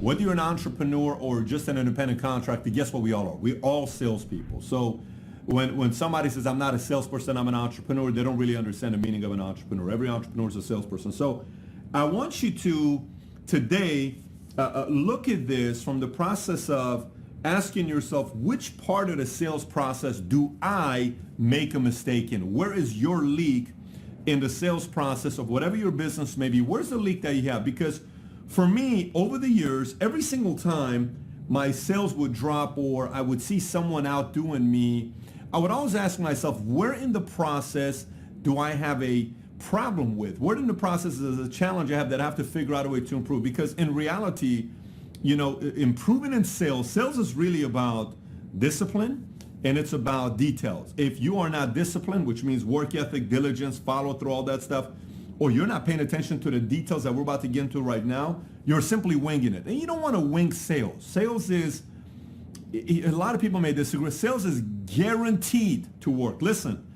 Whether you're an entrepreneur or just an independent contractor, guess what we all are? We're all salespeople. So when somebody says, I'm not a salesperson, I'm an entrepreneur, they don't really understand the meaning of an entrepreneur. Every entrepreneur is a salesperson. So I want you to today look at this from the process of asking yourself, which part of the sales process do I make a mistake in? Where is your leak in the sales process of whatever your business may be? Where's the leak that you have? Because for me, over the years, every single time my sales would drop or I would see someone outdoing me, I would always ask myself, where in the process do I have a problem with? Where in the process is a challenge I have that I have to figure out a way to improve? Because in reality, you know, improving in sales is really about discipline and it's about details. If you are not disciplined, which means work ethic, diligence, follow through, all that stuff, or you're not paying attention to the details that we're about to get into right now, you're simply winging it. And you don't want to wing sales. Sales is, a lot of people may disagree, sales is guaranteed to work. Listen,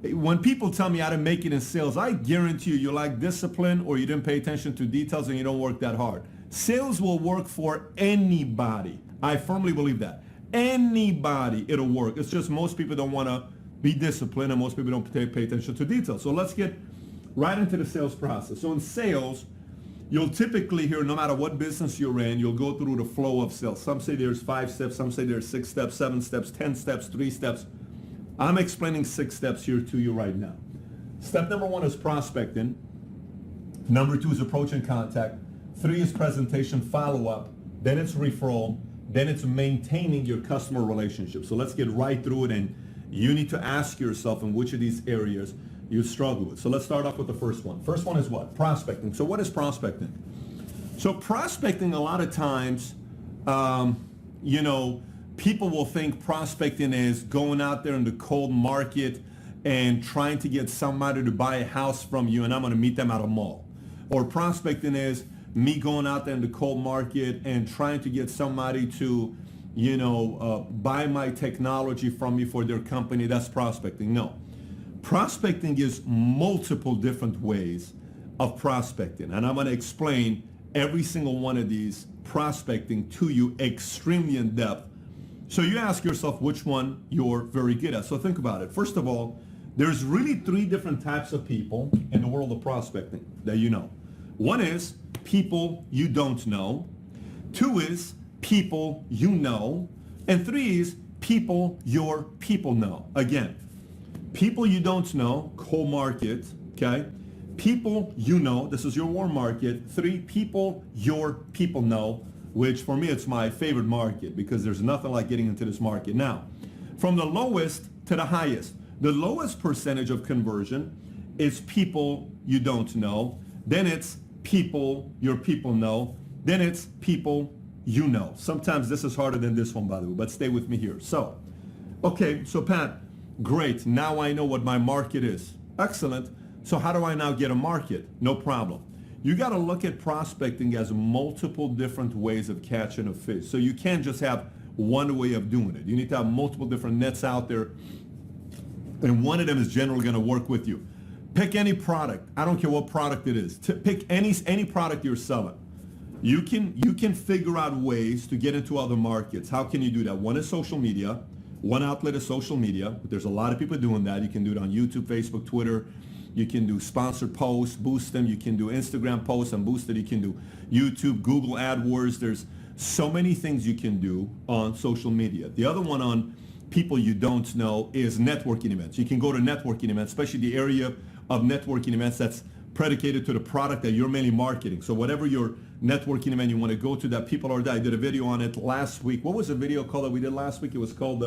when people tell me how to make it in sales, I guarantee you lack discipline or you didn't pay attention to details and you don't work that hard. Sales will work for anybody. I firmly believe that. Anybody, it'll work. It's just most people don't want to be disciplined and most people don't pay attention to details. So let's get right into the sales process. So in sales, you'll typically hear, no matter what business you're in, you'll go through the flow of sales. Some say there's 5 steps, some say there's 6 steps, 7 steps, 10 steps, 3 steps. I'm explaining 6 steps here to you right now. Step number 1 is prospecting. Number 2 is approach and contact. 3 is presentation, follow-up. Then it's referral. Then it's maintaining your customer relationship. So let's get right through it, and you need to ask yourself in which of these areas you struggle with. So let's start off with the first one. First one is what? Prospecting. So what is prospecting? So prospecting, a lot of times, you know, people will think prospecting is going out there in the cold market and trying to get somebody to buy a house from you and I'm going to meet them at a mall. Or prospecting is me going out there in the cold market and trying to get somebody to, you know, buy my technology from me for their company. That's prospecting. No. Prospecting is multiple different ways of prospecting. And I'm going to explain every single one of these prospecting to you extremely in depth. So you ask yourself which one you're very good at. So think about it. First of all, there's really 3 different types of people in the world of prospecting that you know. One is people you don't know. 2 is people you know. And 3 is people your people know. Again, people you don't know, cold market, okay? People you know, this is your warm market. 3, people your people know, which for me, it's my favorite market because there's nothing like getting into this market. Now, from the lowest to the highest, the lowest percentage of conversion is people you don't know. Then it's people your people know. Then it's people you know. Sometimes this is harder than this one, by the way, but stay with me here. So, okay, so Pat, great. Now I know what my market is. Excellent. So how do I now get a market? No problem. You got to look at prospecting as multiple different ways of catching a fish. So you can't just have one way of doing it. You need to have multiple different nets out there, and one of them is generally going to work with you. Pick any product. I don't care what product it is. Pick any product you're selling. You can figure out ways to get into other markets. How can you do that? One is social media. One outlet is social media. There's a lot of people doing that. You can do it on YouTube, Facebook, Twitter. You can do sponsored posts, boost them. You can do Instagram posts and boost it. You can do YouTube, Google AdWords. There's so many things you can do on social media. The other one on people you don't know is networking events. You can go to networking events, especially the area of networking events that's predicated to the product that you're mainly marketing. So whatever your networking event you want to go to that people are there. I did a video on it last week. What was the video called that we did last week? It was called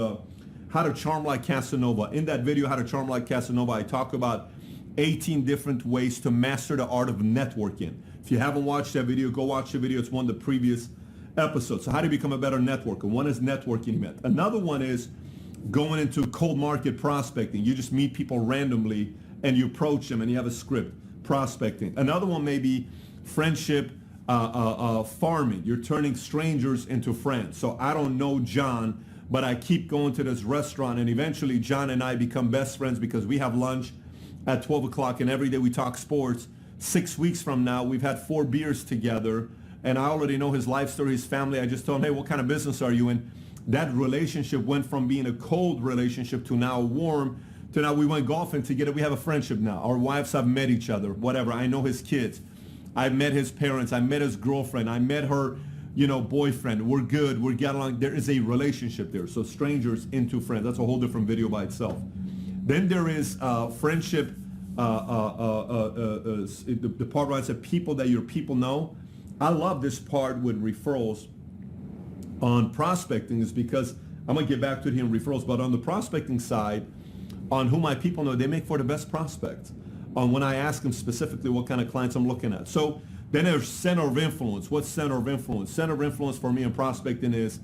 How to Charm Like Casanova. In that video, How to Charm Like Casanova, I talk about 18 different ways to master the art of networking. If you haven't watched that video, go watch the video. It's one of the previous episodes. So how do you become a better networker? One is networking event. Another one is going into cold market prospecting. You just meet people randomly and you approach them and you have a script, prospecting. Another one may be friendship farming. You're turning strangers into friends. So I don't know John, but I keep going to this restaurant and eventually John and I become best friends because we have lunch at 12 o'clock and every day we talk sports. 6 weeks from now, we've had 4 beers together and I already know his life story, his family. I just told him, hey, what kind of business are you in? That relationship went from being a cold relationship to now warm, to now we went golfing together. We have a friendship now. Our wives have met each other, whatever. I know his kids. I met his parents. I met his girlfriend. I met her, boyfriend. We're good. We get along. There is a relationship there. So strangers into friends. That's a whole different video by itself. Then there is friendship, the part where I said people that your people know. I love this part with referrals on prospecting is because I'm going to get back to it here in referrals, but on the prospecting side, on who my people know, they make for the best prospects. On when I ask them specifically what kind of clients I'm looking at. So then there's center of influence. What's center of influence? Center of influence for me in prospecting is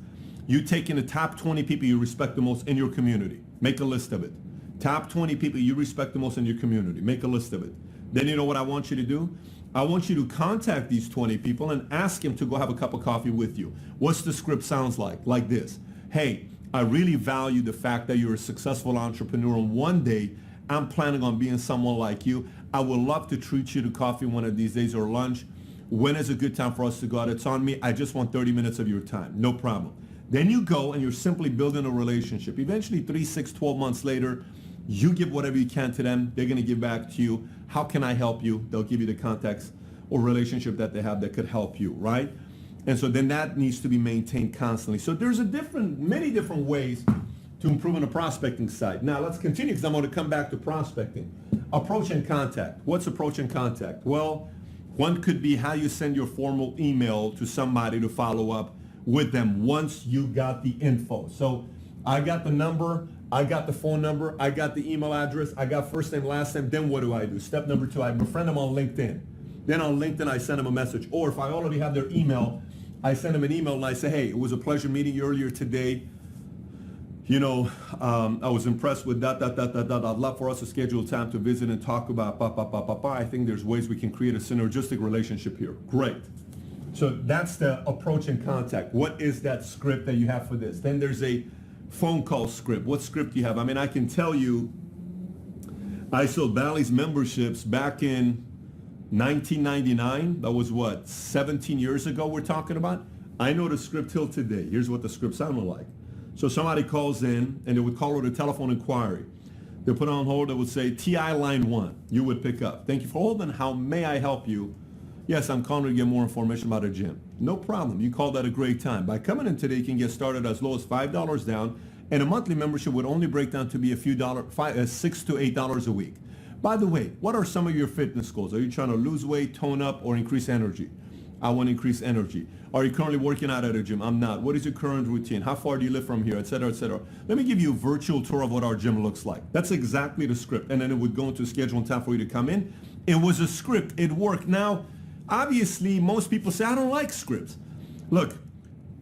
you taking the top 20 people you respect the most in your community. Make a list of it. Top 20 people you respect the most in your community. Make a list of it. Then you know what I want you to do? I want you to contact these 20 people and ask them to go have a cup of coffee with you. What's the script sounds like? Like this. Hey, I really value the fact that you're a successful entrepreneur, and one day I'm planning on being someone like you. I would love to treat you to coffee one of these days or lunch. When is a good time for us to go out? It's on me. I just want 30 minutes of your time. No problem. Then you go and you're simply building a relationship. Eventually 3, 6, 12 months later, you give whatever you can to them. They're going to give back to you. How can I help you? They'll give you the context or relationship that they have that could help you, right? And so then that needs to be maintained constantly. So there's many different ways to improve on the prospecting side. Now let's continue because I'm going to come back to prospecting. Approach and contact. What's approach and contact? Well, one could be how you send your formal email to somebody to follow up with them once you got the info. So I got the number, I got the phone number, I got the email address, I got first name, last name. Then what do? Step number 2, I befriend them on LinkedIn. Then on LinkedIn, I send them a message. Or if I already have their email, I send them an email and I say, hey, it was a pleasure meeting you earlier today. I was impressed with that. I'd love for us to schedule time to visit and talk about I think there's ways we can create a synergistic relationship here. Great. So that's the approach and contact. What is that script that you have for this? Then there's a phone call script. What script do you have? I mean, I can tell you, I sold Bally's memberships back in 1999. That was what, 17 years ago we're talking about? I know the script till today. Here's what the script sounded like. So somebody calls in and they would call with a telephone inquiry. They put on hold, they would say, TI line 1. You would pick up. Thank you for holding. How may I help you? Yes, I'm calling to get more information about a gym. No problem. You called at a great time. By coming in today, you can get started as low as $5 down, and a monthly membership would only break down to be a few dollars, $6 to $8 a week. By the way, what are some of your fitness goals? Are you trying to lose weight, tone up, or increase energy? I want to increase energy. Are you currently working out at a gym? I'm not. What is your current routine? How far do you live from here, et cetera, et cetera? Let me give you a virtual tour of what our gym looks like. That's exactly the script. And then it would go into a schedule time for you to come in. It was a script. It worked. Now, obviously, most people say, I don't like scripts. Look,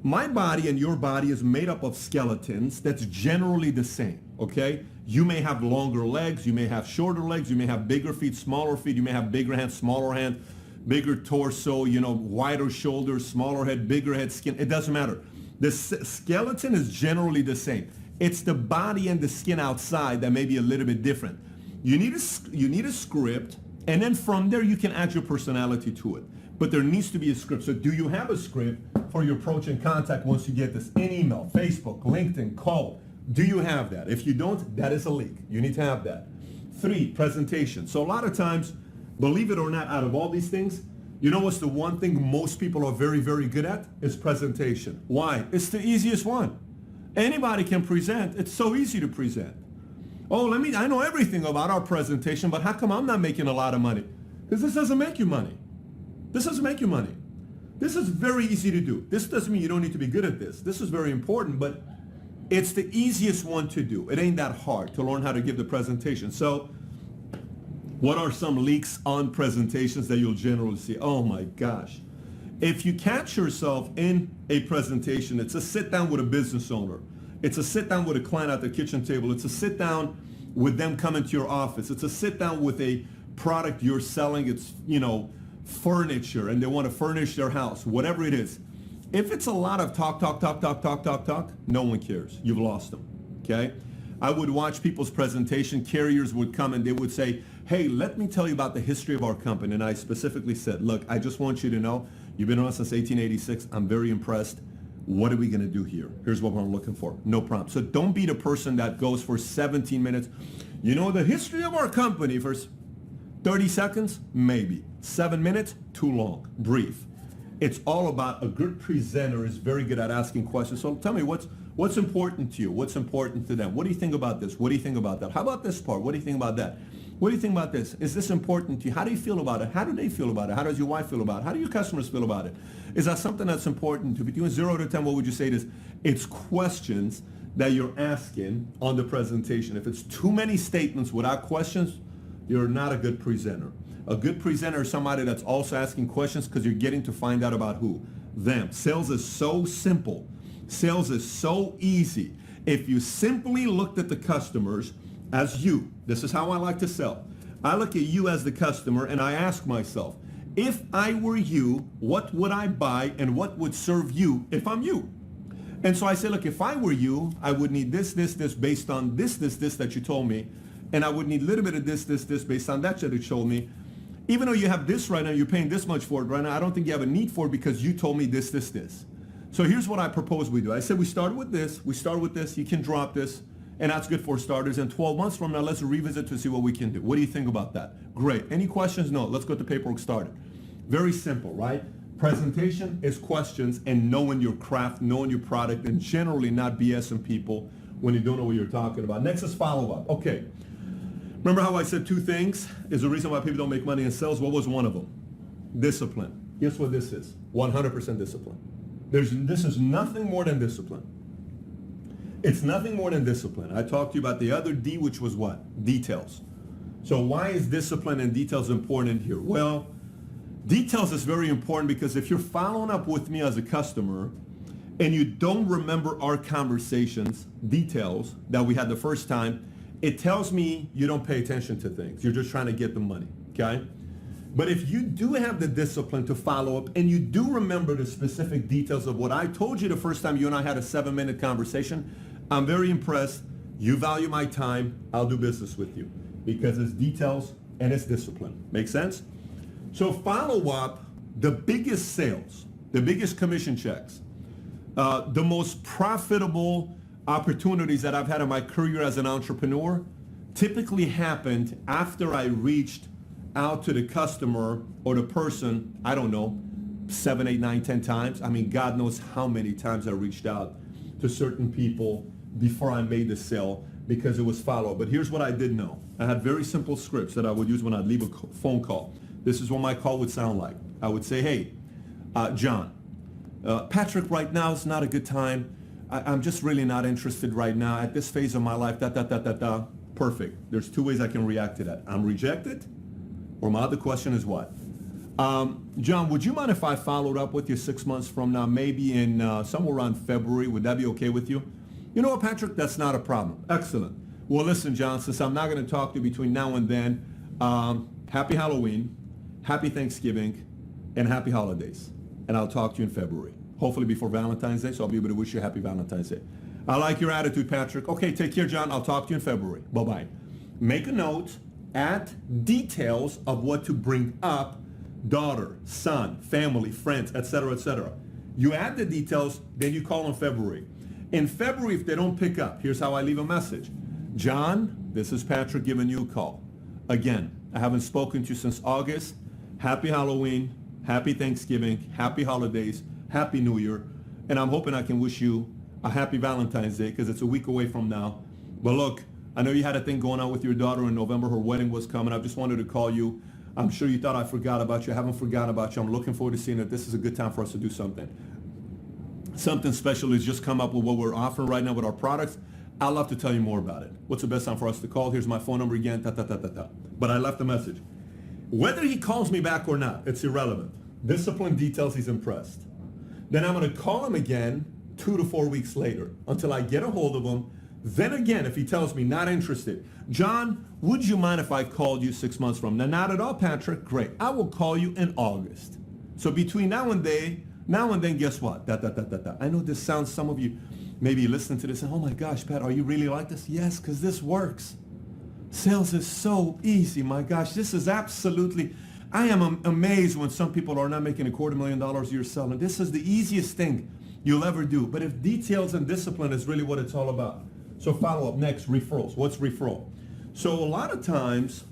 my body and your body is made up of skeletons that's generally the same, okay? You may have longer legs. You may have shorter legs. You may have bigger feet, smaller feet. You may have bigger hands, smaller hands. Bigger torso, wider shoulders, smaller head, bigger head, skin. It doesn't matter. The skeleton is generally the same. It's the body and the skin outside that may be a little bit different. You need a script, and then from there you can add your personality to it. But there needs to be a script. So do you have a script for your approach and contact once you get this in email, Facebook, LinkedIn, call? Do you have that? If you don't, that is a leak. You need to have that. 3, presentation. So a lot of times, believe it or not, out of all these things, you know what's the one thing most people are very, very good at? Is presentation. Why? It's the easiest one. Anybody can present. It's so easy to present. Oh, I know everything about our presentation, but how come I'm not making a lot of money? Because this doesn't make you money. This doesn't make you money. This is very easy to do. This doesn't mean you don't need to be good at this. This is very important, but it's the easiest one to do. It ain't that hard to learn how to give the presentation. So what are some leaks on presentations that you'll generally see? Oh my gosh. If you catch yourself in a presentation, it's a sit down with a business owner. It's a sit down with a client at the kitchen table. It's a sit down with them coming to your office. It's a sit down with a product you're selling. It's, furniture, and they want to furnish their house, whatever it is. If it's a lot of talk, no one cares. You've lost them, okay? I would watch people's presentation. Carriers would come and they would say, hey, let me tell you about the history of our company. And I specifically said, look, I just want you to know You've been on since 1886. I'm very impressed. What are we going to do here? Here's what I'm looking for. No problem. So don't be the person that goes for 17 minutes. You know the history of our company for 30 seconds? Maybe. 7 minutes? Too long. Brief. It's all about a good presenter is very good at asking questions. So tell me, what's important to you? What's important to them? What do you think about this? What do you think about that? How about this part? What do you think about that? What do you think about this? Is this important to you? How do you feel about it? How do they feel about it? How does your wife feel about it? How do your customers feel about it? Is that something that's important to you? Between 0 to 10, what would you say it is? It's questions that you're asking on the presentation. If it's too many statements without questions, you're not a good presenter. A good presenter is somebody that's also asking questions because you're getting to find out about who? Them. Sales is so simple. Sales is so easy. If you simply looked at the customers as you, this is how I like to sell. I look at you as the customer and I ask myself, if I were you, what would I buy and what would serve you if I'm you? And so I say, look, if I were you, I would need this based on this that you told me. And I would need a little bit of this based on that you told me. Even though you have this right now, you're paying this much for it right now, I don't think you have a need for it because you told me this. So here's what I propose we do. I said we start with this, you can drop this, and that's good for starters. And 12 months from now, let's revisit to see what we can do. What do you think about that? Great. Any questions? No. Let's get the paperwork started. Very simple, right? Presentation is questions and knowing your craft, knowing your product, and generally not BSing people when you don't know what you're talking about. Next is follow-up. Okay. Remember how I said 2 things is the reason why people don't make money in sales? What was one of them? Discipline. Guess what this is? 100% discipline. This is nothing more than discipline. It's nothing more than discipline. I talked to you about the other D, which was what? Details. So why is discipline and details important here? Well, details is very important because if you're following up with me as a customer and you don't remember our conversations, details that we had the first time, it tells me you don't pay attention to things. You're just trying to get the money, okay? But if you do have the discipline to follow up and you do remember the specific details of what I told you the first time you and I had a 7-minute conversation, I'm very impressed. You value my time. I'll do business with you because it's details and it's discipline. Make sense? So follow up, the biggest sales, the biggest commission checks, the most profitable opportunities that I've had in my career as an entrepreneur typically happened after I reached out to the customer or the person, I don't know, 7, 8, 9, 10 times. I mean, God knows how many times I reached out to certain people before I made the sale because it was follow-up. But here's what I did know. I had very simple scripts that I would use when I'd leave a phone call. This is what my call would sound like. I would say, hey, John, Patrick, right now is not a good time. I'm just really not interested right now at this phase of my life, Perfect. There's 2 ways I can react to that. I'm rejected, or my other question is what? John, would you mind if I followed up with you 6 months from now, maybe in somewhere around February? Would that be okay with you? You know what, Patrick? That's not a problem. Excellent. Well, listen, John, since I'm not going to talk to you between now and then, happy Halloween, happy Thanksgiving, and happy holidays. And I'll talk to you in February. Hopefully before Valentine's Day, so I'll be able to wish you a happy Valentine's Day. I like your attitude, Patrick. Okay, take care, John. I'll talk to you in February. Bye-bye. Make a note, add details of what to bring up, daughter, son, family, friends, etc., etc. You add the details, then you call in February. In February, if they don't pick up, here's how I leave a message. John, this is Patrick giving you a call. Again, I haven't spoken to you since August. Happy Halloween, happy Thanksgiving, happy holidays, happy New Year. And I'm hoping I can wish you a happy Valentine's Day because it's a week away from now. But look, I know you had a thing going on with your daughter in November. Her wedding was coming. I just wanted to call you. I'm sure you thought I forgot about you. I haven't forgotten about you. I'm looking forward to seeing that this is a good time for us to do something. Something special has just come up with what we're offering right now with our products. I'd love to tell you more about it. What's the best time for us to call? Here's my phone number again. But I left a message. Whether he calls me back or not, it's irrelevant. Discipline details he's impressed. Then I'm going to call him again 2 to 4 weeks later until I get a hold of him. Then again, if he tells me not interested, John, would you mind if I called you 6 months from now? Not at all, Patrick. Great. I will call you in August. So between now and then, guess what? I know this sounds, some of you maybe listen to this and, oh my gosh, Pat, are you really like this? Yes, because this works. Sales is so easy, my gosh. This is absolutely, I am amazed when some people are not making $250,000 a year selling. This is the easiest thing you'll ever do. But if details and discipline is really what it's all about. So follow up next, referrals. What's referral? So a lot of times,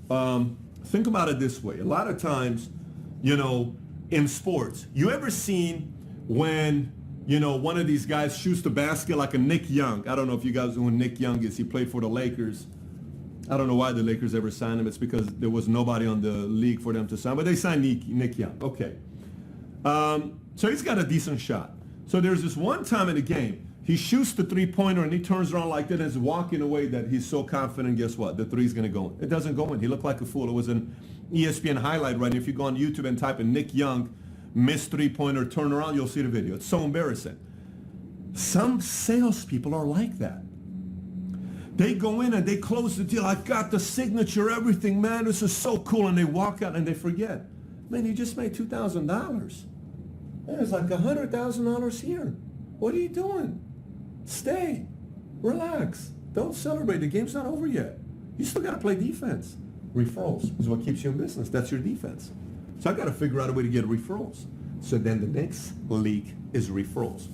think about it this way. A lot of times, you know, in sports, you ever seen when, you know, one of these guys shoots the basket like a Nick Young? I don't know if you guys know who Nick Young is. He played for the Lakers. I don't know why the Lakers ever signed him. It's because there was nobody on the league for them to sign. But they signed Nick Young. Okay. So he's got a decent shot. So there's this one time in the game, he shoots the three-pointer and he turns around like that and is walking away that he's so confident. Guess what? The three's going to go in. It doesn't go in. He looked like a fool. It was an ESPN highlight, right? If you go on YouTube and type in Nick Young, missed three-pointer, turn around, you'll see the video. It's so embarrassing. Some salespeople are like that. They go in and they close the deal. I got the signature, everything, man. This is so cool. And they walk out and they forget. Man, you just made $2,000. Man, it's like $100,000 here. What are you doing? Stay. Relax. Don't celebrate. The game's not over yet. You still got to play defense. Referrals is what keeps you in business. That's your defense. So I got to figure out a way to get referrals. So then the next league is referrals.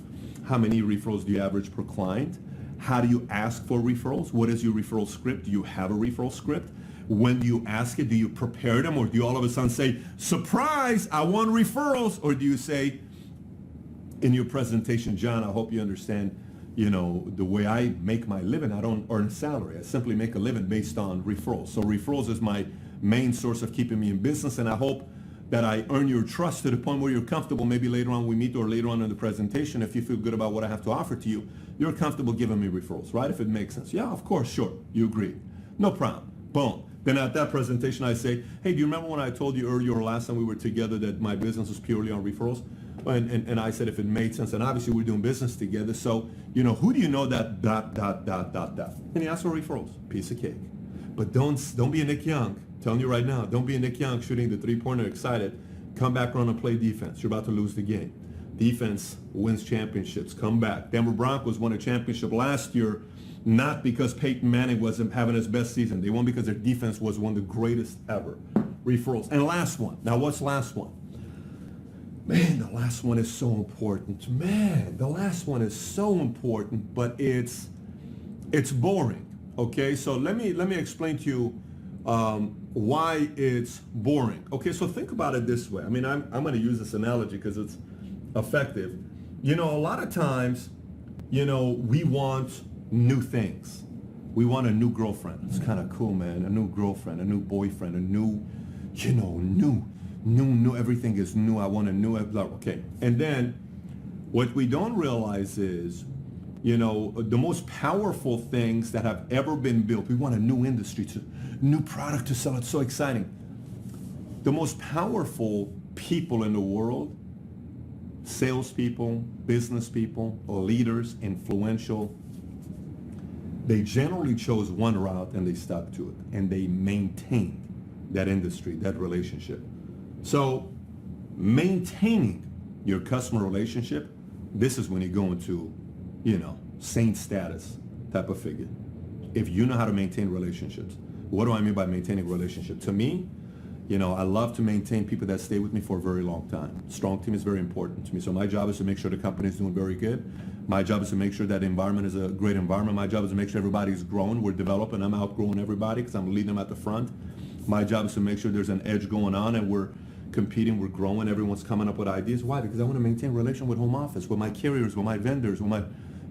How many referrals do you average per client? How do you ask for referrals? What is your referral script? Do you have a referral script? When do you ask it? Do you prepare them? Or do you all of a sudden say, surprise, I want referrals? Or do you say in your presentation, John, I hope you understand, you know, the way I make my living, I don't earn salary. I simply make a living based on referrals. So referrals is my main source of keeping me in business. And I hope that I earn your trust to the point where you're comfortable. Maybe later on we meet or later on in the presentation, if you feel good about what I have to offer to you, you're comfortable giving me referrals, right? If it makes sense. Yeah, of course, sure. You agree. No problem. Boom. Then at that presentation, I say, hey, do you remember when I told you earlier or last time we were together that my business was purely on referrals? And I said if it made sense, and obviously we're doing business together, so, you know, who do you know that ... And he asked for referrals. Piece of cake. But don't be a Nick Young. I'm telling you right now, don't be a Nick Young shooting the three-pointer excited. Come back around and play defense. You're about to lose the game. Defense wins championships. Come back. Denver Broncos won a championship last year, not because Peyton Manning wasn't having his best season. They won because their defense was one of the greatest ever. Referrals. And last one. Now, what's last one? Man, the last one is so important. Man, the last one is so important, but it's boring. Okay, so let me explain to you why it's boring. Okay, so think about it this way. I mean, I'm going to use this analogy because it's effective. You know, a lot of times, you know, we want new things. We want a new girlfriend. It's kind of cool, man. A new girlfriend, a new boyfriend, a new, you know, new, everything is new. I want a new, okay. And then what we don't realize is, you know, the most powerful things that have ever been built, we want a new industry, new product to sell. It's so exciting. The most powerful people in the world, salespeople, business people, leaders, influential, they generally chose one route and they stuck to it and they maintained that industry, that relationship. So maintaining your customer relationship, this is when you go into, you know, saint status type of figure. If you know how to maintain relationships. What do I mean by maintaining a relationship? To me, you know, I love to maintain people that stay with me for a very long time. Strong team is very important to me. So my job is to make sure the company is doing very good. My job is to make sure that the environment is a great environment. My job is to make sure everybody's growing. We're developing. I'm outgrowing everybody because I'm leading them at the front. My job is to make sure there's an edge going on and we're competing, we're growing, everyone's coming up with ideas. Why? Because I want to maintain a relation with home office, with my carriers, with my vendors, with my,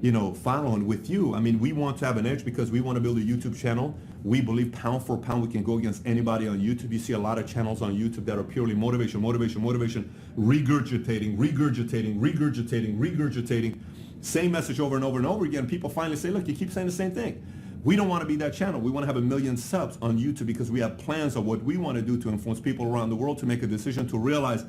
you know, following, with you. I mean, we want to have an edge because we want to build a YouTube channel. We believe pound for pound we can go against anybody on YouTube. You see a lot of channels on YouTube that are purely motivation, regurgitating, same message over and over and over again. People finally say, look, you keep saying the same thing. We don't want to be that channel. We want to have 1 million subs on YouTube because we have plans of what we want to do to influence people around the world to make a decision to realize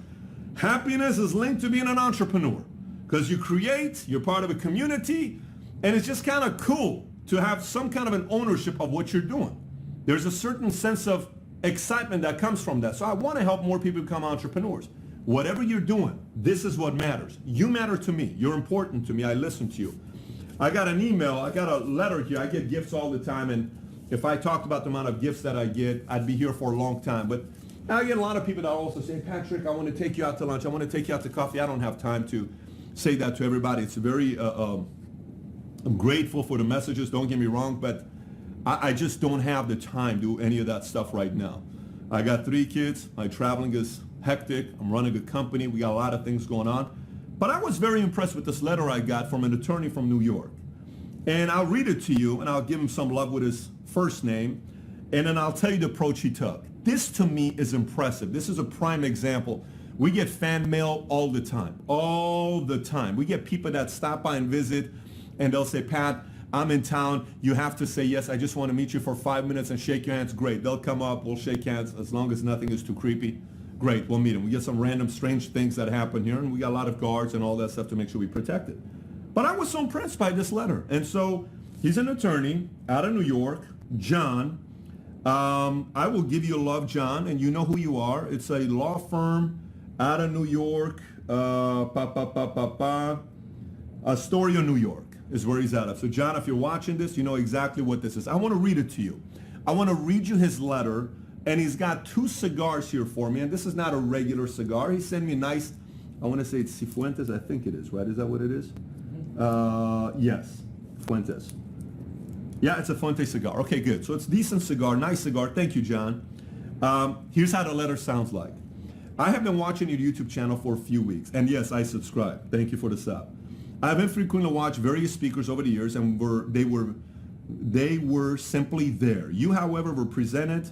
happiness is linked to being an entrepreneur. Because you create, you're part of a community, and it's just kind of cool to have some kind of an ownership of what you're doing. There's a certain sense of excitement that comes from that. So I want to help more people become entrepreneurs. Whatever you're doing, this is what matters. You matter to me. You're important to me. I listen to you. I got an email, I got a letter here. I get gifts all the time, and if I talked about the amount of gifts that I get, I'd be here for a long time. But Now, I get a lot of people that also say, Patrick, I want to take you out to lunch. I want to take you out to coffee. I don't have time to say that to everybody. It's very, I'm grateful for the messages. Don't get me wrong, but I just don't have the time to do any of that stuff right now. I got 3 kids. My traveling is hectic. I'm running a company. We got a lot of things going on. But I was very impressed with this letter I got from an attorney from New York. And I'll read it to you, and I'll give him some love with his first name, and then I'll tell you the approach he took. This, to me, is impressive. This is a prime example. We get fan mail all the time. All the time. We get people that stop by and visit, and they'll say, Pat, I'm in town. You have to say, yes, I just want to meet you for 5 minutes and shake your hands. Great. They'll come up. We'll shake hands as long as nothing is too creepy. Great. We'll meet them. We get some random strange things that happen here, and we got a lot of guards and all that stuff to make sure we protect it. But I was so impressed by this letter. And so he's an attorney out of New York, John. I will give you love, John, and you know who you are. It's a law firm out of New York, Astoria, New York is where he's out of. So John, if you're watching this, you know exactly what this is. I want to read it to you. I want to read you his letter, and he's got 2 cigars here for me, and this is not a regular cigar. He sent me a nice, I want to say it's Cifuentes, I think it is, right? Is that what it is? Yes, Fuentes. Yeah, it's a Fuente cigar. Okay, good. So it's a decent cigar, nice cigar. Thank you, John. Here's how the letter sounds like. I have been watching your YouTube channel for a few weeks, and yes, I subscribe. Thank you for the sub. I have infrequently watched various speakers over the years, and they were simply there. You, however, were presented,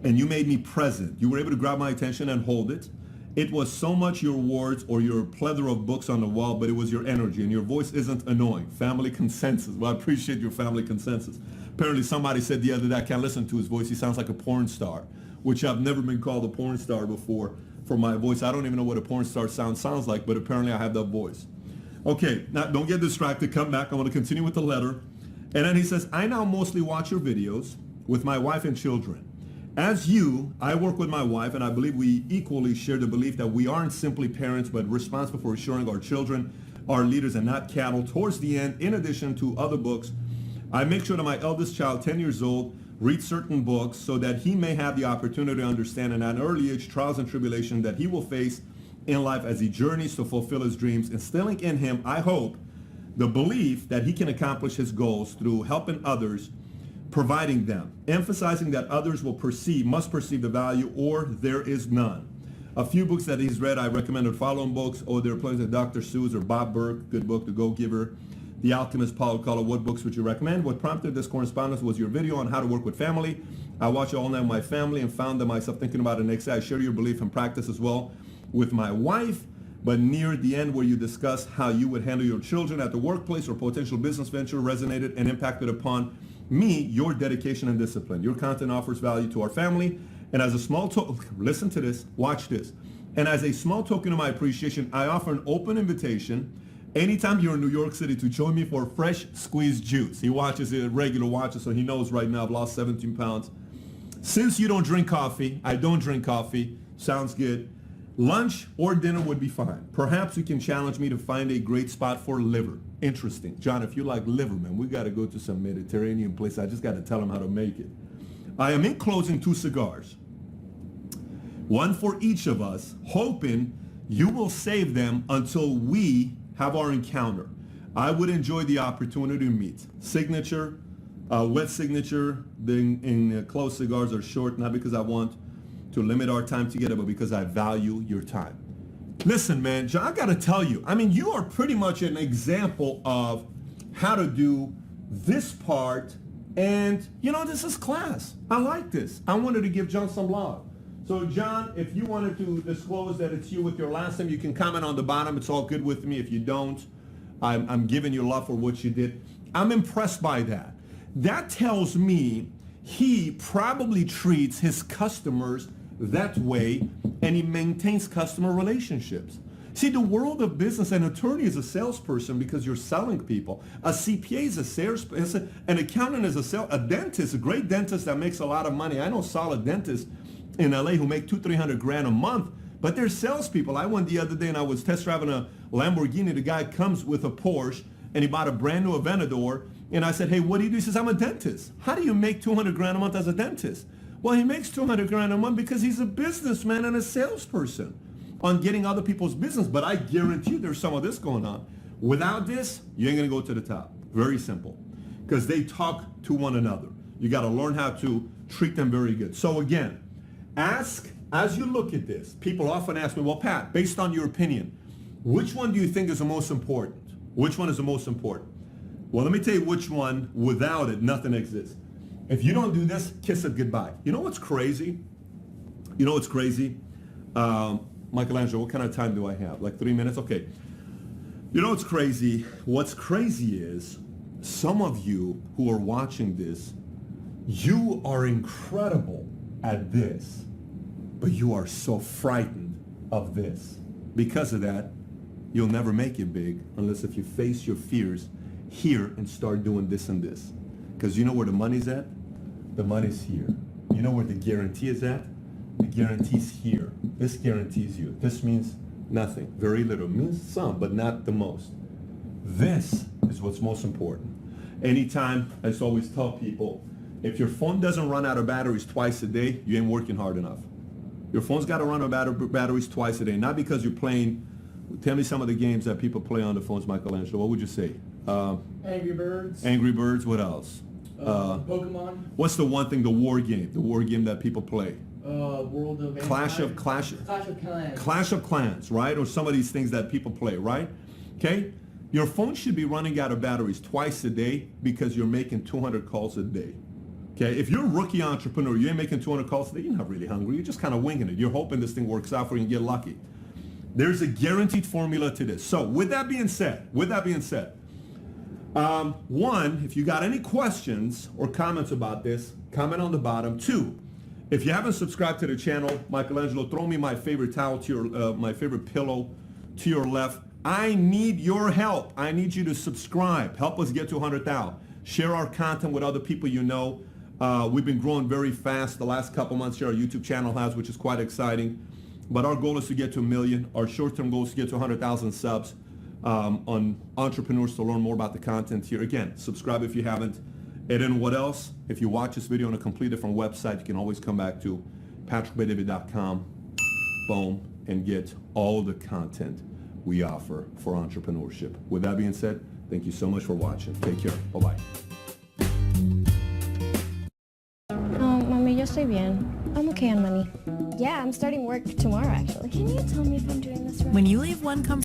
and you made me present. You were able to grab my attention and hold it. It was so much your words or your plethora of books on the wall, but it was your energy, and your voice isn't annoying. Family consensus. Well, I appreciate your family consensus. Apparently somebody said the other day, I can't listen to his voice. He sounds like a porn star, which I've never been called a porn star before for my voice. I don't even know what a porn star sounds like, but apparently I have that voice. Okay, now don't get distracted. Come back. I want to continue with the letter. And then he says, I now mostly watch your videos with my wife and children. As you, I work with my wife, and I believe we equally share the belief that we aren't simply parents, but responsible for assuring our children are leaders and not cattle. Towards the end, in addition to other books, I make sure that my eldest child, 10 years old, reads certain books so that he may have the opportunity to understand at an early age trials and tribulation that he will face in life as he journeys to fulfill his dreams, instilling in him, I hope, the belief that he can accomplish his goals through helping others, providing them, emphasizing that others must perceive the value or there is none. A few books that he's read, I recommended following books. Oh, there are plenty of Dr. Seuss or Bob Burke, good book, The Go-Giver. The Alchemist, Paulo Coelho. What books would you recommend? What prompted this correspondence was your video on how to work with family. I watched all night with my family and found myself thinking about it next day. I share your belief and practice as well with my wife, but near the end where you discuss how you would handle your children at the workplace or potential business venture resonated and impacted upon me, your dedication and discipline. Your content offers value to our family, and as a small token, listen to this, watch this. And as a small token of my appreciation, I offer an open invitation anytime you're in New York City to join me for fresh squeezed juice. He watches it, regular watches, so he knows right now I've lost 17 pounds. Since you don't drink coffee, I don't drink coffee, sounds good. Lunch or dinner would be fine. Perhaps you can challenge me to find a great spot for liver. Interesting. John, if you like liver, man, we got to go to some Mediterranean place. I just got to tell him how to make it. I am enclosing 2 cigars, one for each of us, hoping you will save them until we have our encounter. I would enjoy the opportunity to meet. Signature, wet signature. The closed cigars are short, not because I want to limit our time together, but because I value your time. Listen, man, John, I gotta tell you, I mean, you are pretty much an example of how to do this part, and you know, this is class. I like this. I wanted to give John some love. So John, if you wanted to disclose that it's you with your last name, you can comment on the bottom. It's all good with me. If you don't, I'm giving you love for what you did. I'm impressed by that. That tells me he probably treats his customers that way, and he maintains customer relationships. See, the world of business, an attorney is a salesperson because you're selling people. A CPA is a salesperson. An accountant is a dentist, a great dentist that makes a lot of money. I know solid dentists in LA who make $200-300 grand a month, but they're salespeople. I went the other day and I was test driving a Lamborghini. The guy comes with a Porsche and he bought a brand new Aventador. And I said, hey, what do you do? He says, I'm a dentist. How do you make $200 grand a month as a dentist? Well, he makes 200 grand a month because he's a businessman and a salesperson on getting other people's business. But I guarantee you there's some of this going on. Without this, you ain't going to go to the top. Very simple. Because they talk to one another. You got to learn how to treat them very good. So again, ask, as you look at this, people often ask me, well, Pat, based on your opinion, which one do you think is the most important? Which one is the most important? Well, let me tell you which one, without it, nothing exists. If you don't do this, kiss it goodbye. You know what's crazy? You know what's crazy? Michelangelo, what kind of time do I have? Like 3 minutes? Okay. You know what's crazy? What's crazy is some of you who are watching this, you are incredible at this, but you are so frightened of this. Because of that, you'll never make it big unless if you face your fears here and start doing this and this. Because you know where the money's at? The money's here. You know where the guarantee is at? The guarantee's here. This guarantees you. This means nothing. Very little. It means some, but not the most. This is what's most important. Anytime, I just always tell people, if your phone doesn't run out of batteries twice a day, you ain't working hard enough. Your phone's got to run out of batteries twice a day. Not because you're playing, tell me some of the games that people play on the phones, Michelangelo. What would you say? Angry Birds. Angry Birds, what else? Pokemon. What's the one thing, the war game that people play? World of Clash of Clans. Clash of Clans, right? Or some of these things that people play, right? Okay? Your phone should be running out of batteries twice a day because you're making 200 calls a day. Okay? If you're a rookie entrepreneur, you ain't making 200 calls a day, you're not really hungry. You're just kind of winging it. You're hoping this thing works out for you and get lucky. There's a guaranteed formula to this. So with that being said, one, if you got any questions or comments about this, comment on the bottom. Two, if you haven't subscribed to the channel, Michelangelo, throw me my favorite towel to your, my favorite pillow to your left. I need your help. I need you to subscribe. Help us get to 100,000. Share our content with other people you know. We've been growing very fast the last couple months here. Our YouTube channel has, which is quite exciting. But our goal is to get to 1 million. Our short-term goal is to get to 100,000 subs on entrepreneurs to learn more about the content here. Again, subscribe if you haven't. And then what else? If you watch this video on a completely different website, you can always come back to patrickbetdavid.com, boom, and get all the content we offer for entrepreneurship. With that being said, thank you so much for watching. Take care. Bye-bye. No, Mommy, yo estoy bien. I'm okay on money. Yeah, I'm starting work tomorrow, actually. Can you tell me if I'm doing this right? When you leave one company